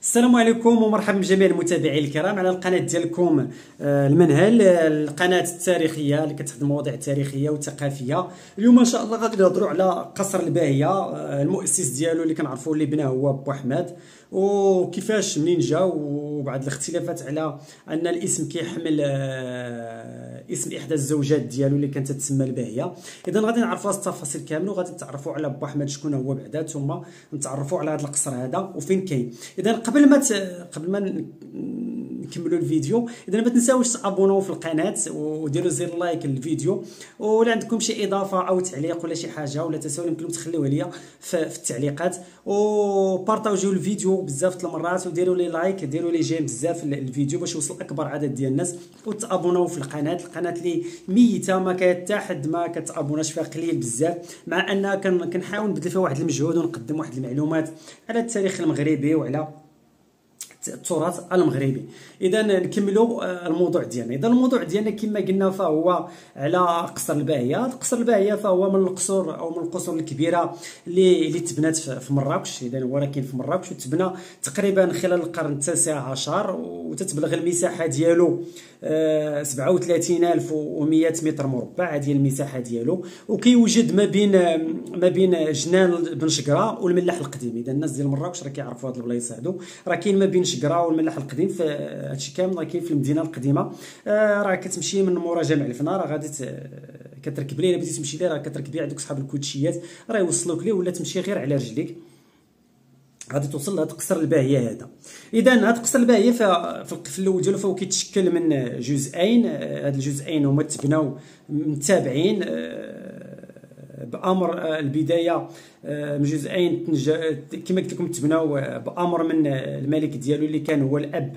السلام عليكم ومرحبا بجميع المتابعين الكرام على القناه ديالكم المنهل، القناه التاريخيه اللي كتخدم مواضيع تاريخيه وثقافيه. اليوم ان شاء الله غادي نهضروا على قصر الباهيه. المؤسس ديالو اللي كنعرفوا اللي بناه هو بوحماد، وكيفاش منين جا، وبعض الاختلافات على ان الاسم كيحمل اسم احدى الزوجات ديالو اللي كانت تسمى الباهيه. اذا غادي نعرفوا التفاصيل كامل وغادي نتعرفوا على بوحماد شكون هو بعدا، ثم نتعرفوا على هذا القصر هذا وفين كاين. اذا قبل ما نكملوا الفيديو، اذا ما تنساوش تابوناو في القناه وديروا زر لايك للفيديو، ولا عندكم شي اضافه او تعليق ولا شي حاجه ولا تساؤل يمكن تخليوه ليا في التعليقات، وبارطاجيو الفيديو بزاف المرات وديروا لي لايك، ديروا لي جيم بزاف الفيديو باش يوصل اكبر عدد ديال الناس، وتابوناو في القناه اللي ميته ما حتى حد ما كتابوناش فيها، قليل بزاف، مع ان كنحاول نبذل فيها واحد المجهود ونقدم واحد المعلومات على التاريخ المغربي وعلى التراث المغربي. اذا نكملوا الموضوع ديالنا. اذا الموضوع ديالنا كما قلنا فهو على قصر الباهيه. قصر الباهيه فهو من القصور او من القصور الكبيره اللي تبنات في مراكش. اذا هو راه كاين في مراكش، وتبنى تقريبا خلال القرن التاسع عشر، وتتبلغ المساحه ديالو 37100 متر مربع. هذه المساحه ديالو، وكيوجد ما بين جنان بن شقره والملاح القديم. اذا الناس ديال مراكش راه كيعرفوا هاد البلايص هادو، راه كاين ما بين شقره والملاح القديم. هادشي كامل راه كاين في المدينه القديمه. راه كتمشي من مورا جامع الفنا، راه غادي كتركب ليه، الا بغيتي تمشي ليه راه كتركب ليه عندك صحاب الكوتشيات راه يوصلوك ليه، ولا تمشي غير على رجليك غادي توصل لهاد قصر الباهيه هذا. اذا هاد قصر الباهيه في الاول ديالو فهو كيتشكل من جزئين. هاد الجزئين هما تبناو متابعين بامر البدايه من جزئين كما قلت لكم، تبناو بامر من الملك ديالو اللي كان هو الاب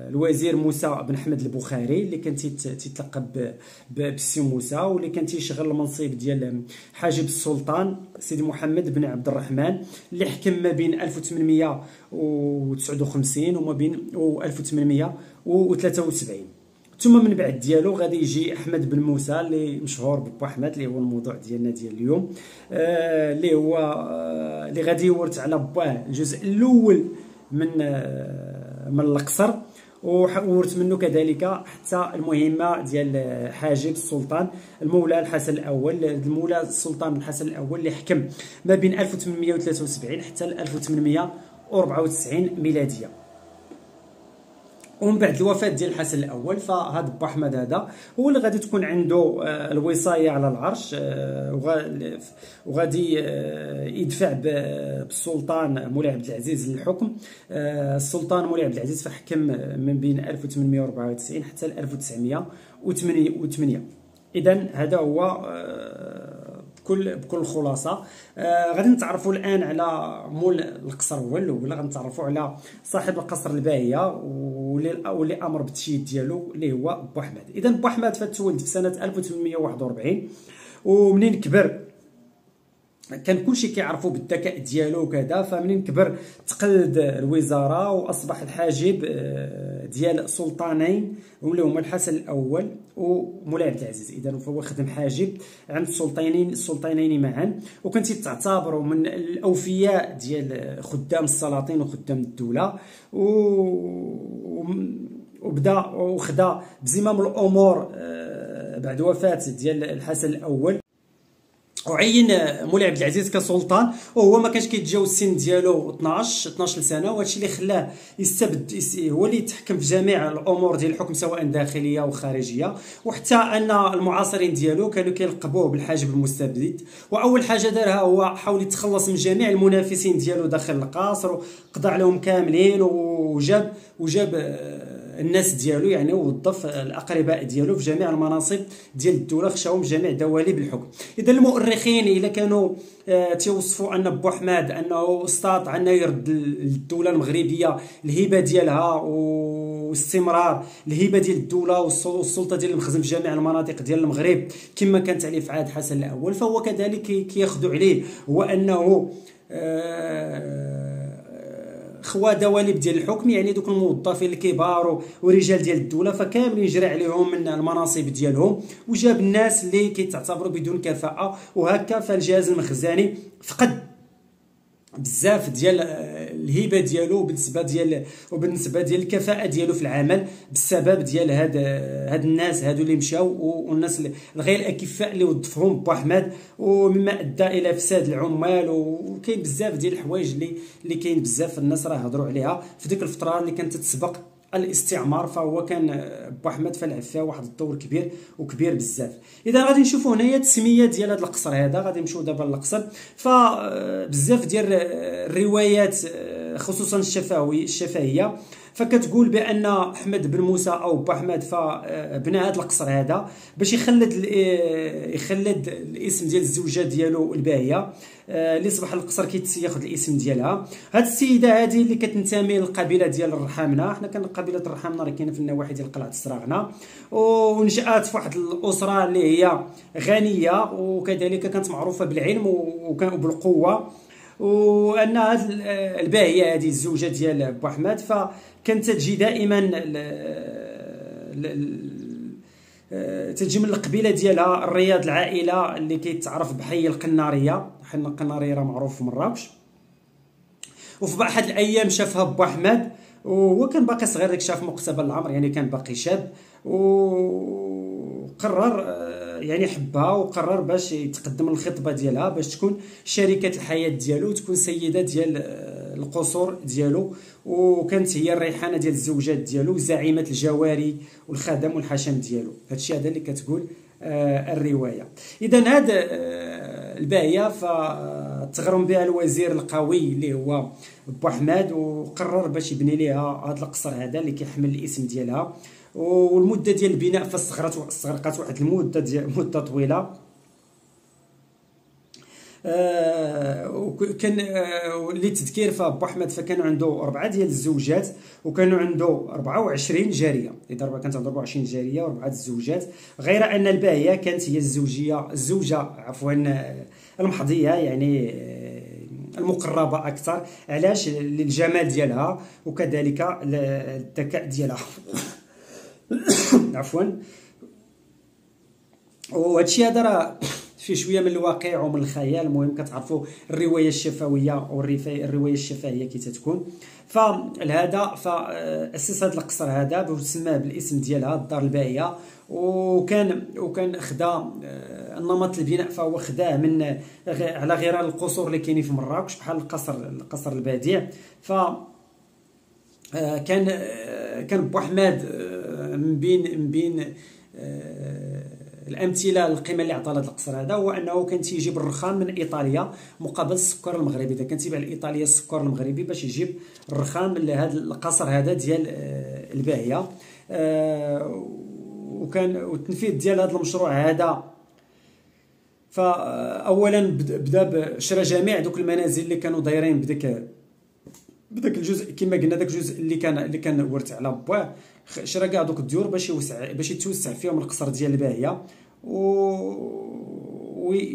الوزير موسى بن احمد البخاري، اللي كان تيتلقب بسي موسى، واللي كان تيشغل المنصب ديال حاجب السلطان سيدي محمد بن عبد الرحمن، اللي حكم ما بين 1859 وما بين 1873. ثم من بعد ديالو غادي يجي احمد بن موسى اللي مشهور بوحماد، اللي هو الموضوع ديالنا ديال اليوم، اللي هو اللي غادي يورث على باه الجزء الاول من القصر، وورث منه كذلك حتى المهمه ديال حاجب السلطان المولى الحسن الاول. المولى السلطان الحسن الاول اللي حكم ما بين 1873 حتى 1894 ميلاديه. ومن بعد الوفاه ديال الحسن الاول فهذا بوحماد هذا هو اللي غادي تكون عنده الوصايه على العرش، وغادي يدفع بالسلطان مولاي عبد العزيز للحكم. السلطان مولاي عبد العزيز فحكم من بين 1894 حتى 1908. اذا هذا هو بكل الخلاصه. غادي نتعرفوا الان على مول القصر هو الاول. غادي نتعرفوا على صاحب القصر الباهيه واللي امر بالتشييد ديالو اللي هو بوحماد. اذا بوحماد فتولد في سنه 1841، ومنين كبر كان كلشي كيعرفوا بالذكاء ديالو وكذا، فمنين كبر تقلد الوزاره واصبح الحاجب ديال سلطانين اللي هما الحسن الاول ومولاي عبد العزيز. اذا فهو خدم حاجب عند السلطانين معا، وكان تعتبروا من الاوفياء ديال خدام السلاطين وخدام الدوله، وبدا وخدا بزمام الامور بعد وفاه ديال الحسن الاول، وعين مولاي عبد العزيز كسلطان، وهو ما كانش كيتجاوز السن ديالو 12 سنه، وهادشي اللي خلاه هو اللي يتحكم في جميع الامور ديال الحكم سواء داخليه وخارجيه، وحتى ان المعاصرين ديالو كانوا كيلقبوه بالحاجب المستبد. واول حاجه دارها هو حاول يتخلص من جميع المنافسين ديالو داخل القصر، وقضى عليهم كاملين، وجاب الناس ديالو، يعني وظف الاقرباء ديالو في جميع المناصب ديال الدوله، خشاهم جميع دواليب الحكم. اذا المؤرخين الا كانوا توصفوا ان بوحماد انه استطاع انه يرد للدوله المغربيه الهبه ديالها واستمرار الهبه ديال الدوله والسلطه ديال المخزن في جميع المناطق ديال المغرب كما كانت عليه في عهد الحسن الاول، فهو كذلك كياخذوا عليه هو انه خوا دواليب ديال الحكم، يعني دوك الموظفين الكبار ورجال ديال الدوله فكاملين جرى عليهم من المناصب ديالهم، وجاب الناس اللي كيتعتبروا بدون كفاءه. وهكا فالجهاز المخزني فقد بزاف ديال الهبه ديالو وبالنسبه ديال الكفاءه ديالو في العمل، بسبب ديال هاد الناس هادو اللي مشاو، والناس الغير الاكفاء اللي وظفهم بوحمد، ومما ادى الى فساد العمال. وكاين بزاف ديال الحوايج اللي كاين بزاف الناس راه هضروا عليها في ديك الفتره اللي كانت تتسبق الاستعمار. فهو كان بوحمد فلعب فيها واحد الدور كبير بزاف. اذا غادي نشوفوا هنايا التسميه ديال هذا القصر هذا، غادي نمشيو دابا للقصر. فبزاف ديال الروايات خصوصا الشفهيه فكتقول بان احمد بن موسى او بوحمد فبنى هذا القصر هذا باش يخلد الاسم ديال الزوجه ديالو الباهيه، اللي صبح القصر كياخذ الاسم ديالها. هذه السيده هذه اللي كتنتمي للقبيله ديال الرحامنه، حنا كان قبيله الرحامنه راه كاينه في النواحي ديال قلعه السراغنه، ونشات في واحد الاسره اللي هي غنيه، وكذلك كانت معروفه بالعلم وبالقوه، وان الباهيه هذه الزوجه ديال بوحمد فكانت تجي دائما تجي من القبيله ديالها الرياض، العائله اللي كيتعرف بحي القناريه. حي القناريه راه معروف في مراكش. وفي احد الايام شافها بوحمد وهو كان باقي صغير، داك شاف مقتبل العمر، يعني كان باقي شاب، وقرر يعني حبها، وقرر باش يتقدم للخطبه ديالها باش تكون شريكه الحياه ديالو، تكون سيده ديال القصور ديالو، وكانت هي الريحانه ديال الزوجات ديالو، زعيمه الجواري والخدم والحشم ديالو. هادشي هذا اللي كتقول الروايه. اذا هاد الباهيه فتغرم بها الوزير القوي اللي هو بوحمد، وقرر باش يبني ليها هذا القصر هذا اللي كيحمل الاسم ديالها. والمده ديال البناء فاستغرقت واحد مده طويله. وكان للتذكير فبوحمد فكان عنده 4 ديال الزوجات، وكانوا عنده 24 جاريه. اذا كانت عنده 24 جاريه و4 الزوجات، غير ان الباهيه كانت هي الزوجه المحظيه، يعني المقربه اكثر. علاش؟ للجمال ديالها وكذلك الذكاء ديالها. عفوا. وهادشي هذا راه فيه شويه من الواقع ومن الخيال. المهم كتعرفوا الروايه الشفويه او الروايه الشفهيه كي تتكون. فلهذا فاسس هذا القصر هذا وسماه بالاسم ديالها الدار الباهيه. وكان خدا النمط البناء، فهو خداه من على غرار القصور اللي كاينين في مراكش، بحال القصر البديع. ف كان بوحماد من بين الامثله القيمه اللي عطى هذا القصر هذا هو انه كان تيجيب الرخام من ايطاليا مقابل السكر المغربي. اذا كان تيبيع لايطاليا السكر المغربي باش يجيب الرخام لهذا القصر هذا ديال الباهيه. والتنفيذ ديال هذا المشروع هذا فاولا بدا بشرى جميع دوك المنازل اللي كانوا دايرين بداك الجزء كما قلنا، داك الجزء اللي كان ورث على باه، شرا كاع دوك الديور باش يتوسع فيهم القصر ديال الباهيه،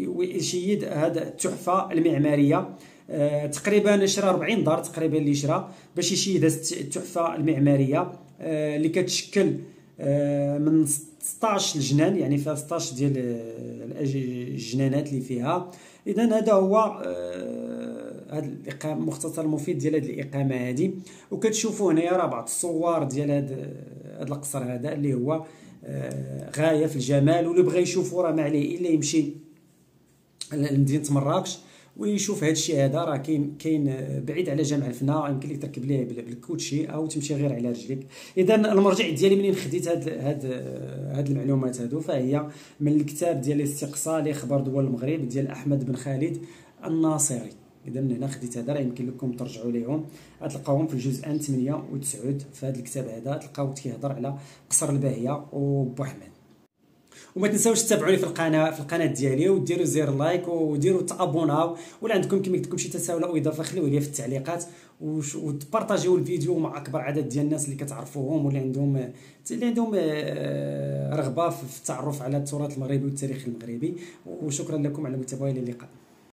ويشيد هذا التحفه المعماريه. تقريبا شرا 40 دار تقريبا اللي شرا باش يشيد التحفه المعماريه اللي كتشكل من 16 جنان، يعني فيها 16 ديال الجنانات اللي فيها. اذا هذا هو هذا الاقامه مختصر مفيد ديال هذه الاقامه هذه. وكتشوفوا هنايا راه بعض الصور ديال هذا القصر هذا اللي هو غايه في الجمال. واللي بغى يشوفوا راه ما عليه الا يمشي لمدينه مراكش ويشوف هذا الشيء هذا. راه كاين بعيد على جامع الفنا، يمكن لك تركب ليه بالكوتشي او تمشي غير على رجليك. اذا المرجع ديالي منين خديت هاد المعلومات هادو فهي من الكتاب ديال الاستقصاء لاخبار دول المغرب ديال احمد بن خالد الناصري. اذا من هنا خديت هذا، راه يمكن لكم ترجعوا ليهم، تلقاوهم في الجزءان 8 و 9 في هذا الكتاب هذا. تلقاو كيهضر على قصر الباهيه وبوحمد. وما تنساوش تتابعوني في القناه ديالي، وديروا زير لايك وديروا تابوناو، ولا عندكم كما قلت لكم شي تساؤل او اضافه خليوه لي في التعليقات، وتبارطاجيو الفيديو مع اكبر عدد ديال الناس اللي كتعرفوهم واللي عندهم رغبه في التعرف على التراث المغربي والتاريخ المغربي. وشكرا لكم على المتابعه، الى اللقاء.